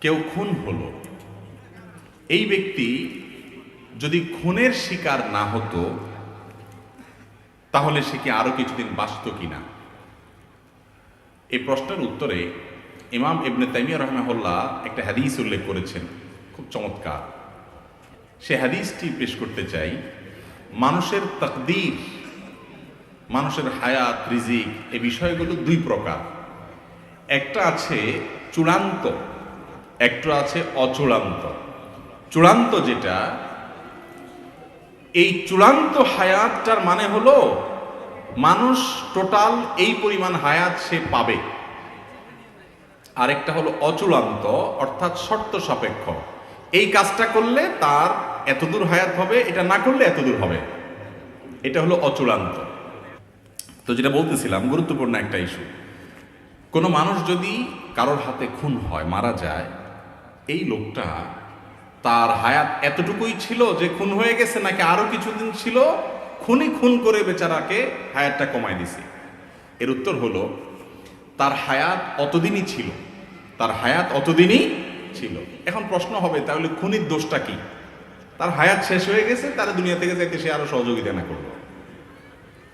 কেউ খুন হলো, এই ব্যক্তি যদি খুনের শিকার না হতো তাহলে সে কি আরো কিছুদিন বাঁচত কিনা? এই প্রশ্নের উত্তরে ইমাম ইবনে তাইমিয়া রাহিমাহুল্লাহ একটা হাদিস উল্লেখ করেছেন, খুব চমৎকার। সে হাদিসটি পেশ করতে চাই। মানুষের তাকদীর, মানুষের হায়াত, রিজিক, এই বিষয়গুলো দুই প্রকার। একটা আছে চূড়ান্ত, একটা আছে অচূড়ান্ত। চূড়ান্ত যেটা, এই চূড়ান্ত হায়াতটার মানে হলো মানুষ টোটাল এই পরিমাণ হায়াত সে পাবে। আরেকটা হলো অচূড়ান্ত, অর্থাৎ শর্ত সাপেক্ষ। এই কাজটা করলে তার এতদূর হায়াত হবে, এটা না করলে এতদূর হবে। এটা হলো অচূড়ান্ত। তো যেটা বলতেছিলাম, গুরুত্বপূর্ণ একটা ইস্যু। কোনো মানুষ যদি কারোর হাতে খুন হয়, মারা যায়, এই লোকটা তার হায়াত এতটুকুই ছিল যে খুন হয়ে গেছে, নাকি আরো কিছুদিন ছিল, খুন করে বেচারাকে হায়াতটা কমায় দিছে? এর উত্তর হলো তার হায়াত অতদিনই ছিল, তার হায়াত অতদিনই ছিল। এখন প্রশ্ন হবে, তাহলে খুনির দোষটা কি? তার হায়াত শেষ হয়ে গেছে, তার দুনিয়া থেকে যাইতে সে আরো সহযোগিতা না করলো,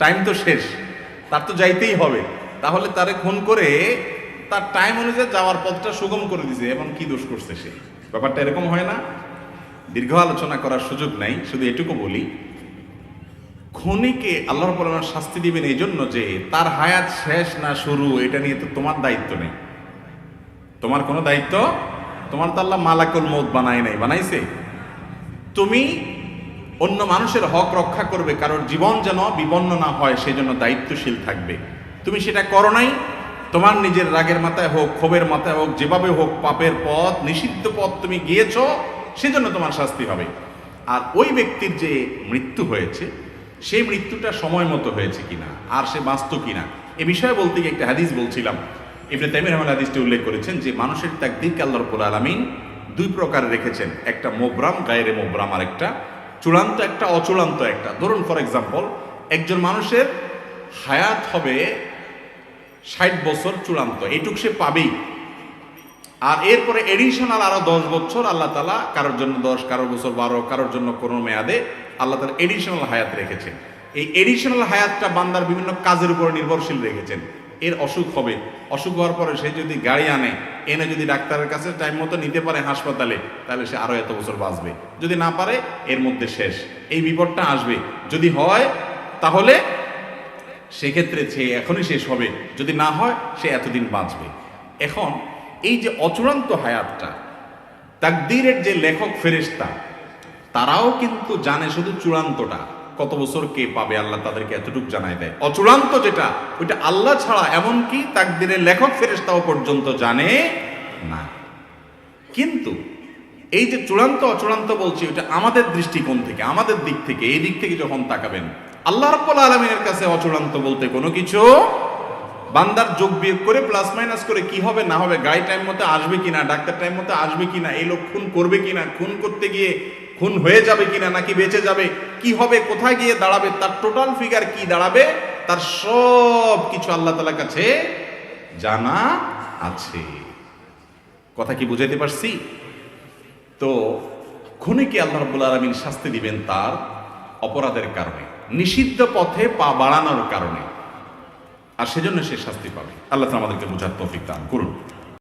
টাইম তো শেষ, তার তো যাইতেই হবে। তাহলে তারে খুন করে তার টাইম অনুযায়ী যাওয়ার পথটা সুগম করে দিছে, এবং কি দোষ করছে সে? ব্যাপারটা এরকম হয় না? দীর্ঘ আলোচনা করার সুযোগ নাই, শুধু এটুকু বলি, খুনিকে আল্লাহ রাব্বুল আলামিন শাস্তি দিবেন এই জন্য যে তার হায়াত শেষ না শুরু, এটা নিয়ে তো তোমার দায়িত্ব নেই। তোমার কোনো দায়িত্ব, তোমার তো আল্লাহ মালাকুল মউত বানায় নাই, বানাইছে? তুমি অন্য মানুষের হক রক্ষা করবে, কারোর জীবন যেন বিপন্ন না হয় সেই জন্য দায়িত্বশীল থাকবে। তুমি সেটা করো নাই, তোমার নিজের রাগের মাথায় হোক, ক্ষোভের মাথায় হোক, যেভাবে হোক, পাপের পথ, নিষিদ্ধ পথ তুমি গিয়েছ, সেজন্য তোমার শাস্তি হবে। আর ওই ব্যক্তির যে মৃত্যু হয়েছে, সেই মৃত্যুটা সময় মতো হয়েছে কিনা, আর সে বাঁচত কিনা, এ বিষয়ে বলতে গিয়ে একটা হাদিস বলছিলাম। ইবনে তাইমিয়া রাহিমাহুল্লাহ হাদিসটি উল্লেখ করেছেন যে মানুষের তাকদীরকে আল্লাহ রাব্বুল আলামিন দুই প্রকার রেখেছেন, একটা মোবরাম, গায়রে মোবরাম, আর একটা চূড়ান্ত, একটা অচূড়ান্ত। একটা ধরুন, ফর এক্সাম্পল, একজন মানুষের হায়াত হবে 60 বছর চূড়ান্ত, এইটুক সে পাবেই। আর এরপরে এডিশনাল আরো 10 বছর আল্লাহ তাআলা, কারোর জন্য 10, কারোর বছর 12, কারোর জন্য কোনো মেয়াদে আল্লাহ তাআলা এডিশনাল হায়াত রেখেছেন। এই এডিশনাল হায়াতটা বান্দার বিভিন্ন কাজের উপর নির্ভরশীল রেখেছেন। এর অসুখ হবে, অসুখ হওয়ার পরে সে যদি গাড়ি আনে, এনে যদি ডাক্তারের কাছে টাইম মতো নিতে পারে হাসপাতালে, তাহলে সে আরো এত বছর বাঁচবে। যদি না পারে, এর মধ্যে শেষ। এই বিপদটা আসবে। যদি হয় তাহলে সেক্ষেত্রে সে এখনই শেষ হবে, যদি না হয় সে এতদিন বাঁচবে। এখন এই যে অচূড়ান্ত হায়াতটা, তাকদীরের যে লেখক ফেরেশতা, তারাও কিন্তু জানে শুধু চূড়ান্তটা, কত বছর কে পাবে, আল্লাহ তাদেরকে এতটুকু জানায় দেয়। অচূড়ান্ত যেটা, ওইটা আল্লাহ ছাড়া এমনকি তাকদীরের লেখক ফেরেশতাও পর্যন্ত জানে না। কিন্তু এই যে চূড়ান্ত অচূড়ান্ত বলছি, ওইটা আমাদের দৃষ্টিকোণ থেকে, আমাদের দিক থেকে, এই দিক থেকে যখন তাকাবেন, আল্লাহ রাব্বুল আলামিনের কাছে অচূড়ান্ত বলতে কোনো কিছু, বান্দার যোগ বিয়োগ করে প্লাস মাইনাস করে কি হবে না হবে, গাড়ি টাইম মতো আসবে কিনা, ডাক্তার টাইম মতো আসবে কিনা, এই লোক খুন করবে কিনা, খুন করতে গিয়ে খুন হয়ে যাবে কিনা, নাকি বেঁচে যাবে, কি হবে, কোথায় গিয়ে দাঁড়াবে, তার টোটাল ফিগার কি দাঁড়াবে, তার সব কিছু আল্লাহ তাআলার কাছে জানা আছে। কথা কি বুঝাইতে পারছি? তো খুনিকে আল্লাহ রাব্বুল আলামিন শাস্তি দিবেন তার অপরাধের কারণে, নিষিদ্ধ পথে পা বাড়ানোর কারণে, আর সেজন্য সে শাস্তি পাবে। আল্লাহ তাআলা আমাদেরকে বুঝার তৌফিক দান করুন।